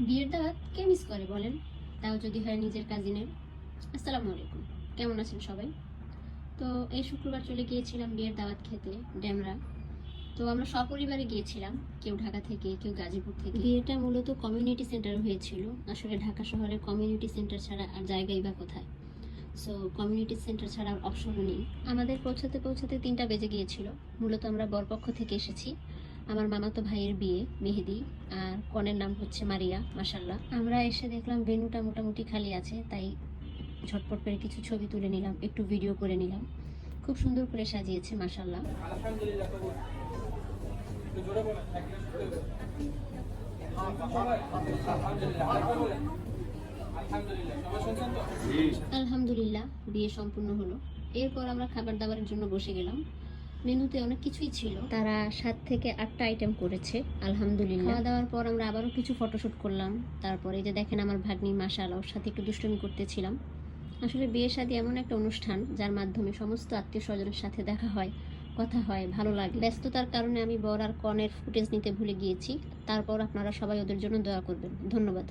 বিয়ের দাওয়াত কে মিস করে বলেন, তাও যদি হয় নিজের কাজিনের। আসসালামু আলাইকুম, কেমন আছেন সবাই? তো এই শুক্রবার চলে গিয়েছিলাম বিয়ের দাওয়াত খেতে ড্যামরা। তো আমরা সপরিবারে গিয়েছিলাম, কেউ ঢাকা থেকে, কেউ গাজীপুর থেকে। বিয়েটা মূলত কমিউনিটি সেন্টারে হয়েছিল। আসলে ঢাকা শহরে কমিউনিটি সেন্টার ছাড়া আর জায়গাই বা কোথায়। সো কমিউনিটি সেন্টার ছাড়া অপশন নেই। আমাদের পৌঁছাতে পৌঁছাতে 3টা বেজে গিয়েছিল। মূলত আমরা বরপক্ষ থেকে এসেছি। আমার মামাতো ভাইয়ের বিয়ে মেহেদি, আর কনের নাম হচ্ছে মারিয়া। মাশাল্লাহ, আমরা এসে দেখলাম ভেন্যুটা মোটামুটি খালি আছে, তাই ঝটপট করে কিছু ছবি তুলে নিলাম, একটু ভিডিও করে নিলাম। খুব সুন্দর করে সাজিয়েছে মাশাল্লাহ। আলহামদুলিল্লাহ, বিয়ে সম্পূর্ণ হলো। এরপর আমরা খাবার দাবারের জন্য বসে গেলাম। মেনুতে অনেক কিছুই ছিল, তারা 7 থেকে 8টা আইটেম করেছে। আলহামদুলিল্লাহ, খাওয়া দাওয়ার পর আমরা আবারও কিছু ফটোশ্যুট করলাম। তারপরে এই যে দেখেন আমার ভাগ্নি মাশাআল্লাহ, ওর সাথে একটু দুষ্টুমি করতেছিলাম। আসলে বিয়ে শাদী এমন একটা অনুষ্ঠান যার মাধ্যমে সমস্ত আত্মীয় স্বজনের সাথে দেখা হয়, কথা হয়, ভালো লাগে। ব্যস্ততার কারণে আমি বর আর কনের ফুটেজ নিতে ভুলে গিয়েছি। তারপর আপনারা সবাই ওদের জন্য দোয়া করবেন। ধন্যবাদ।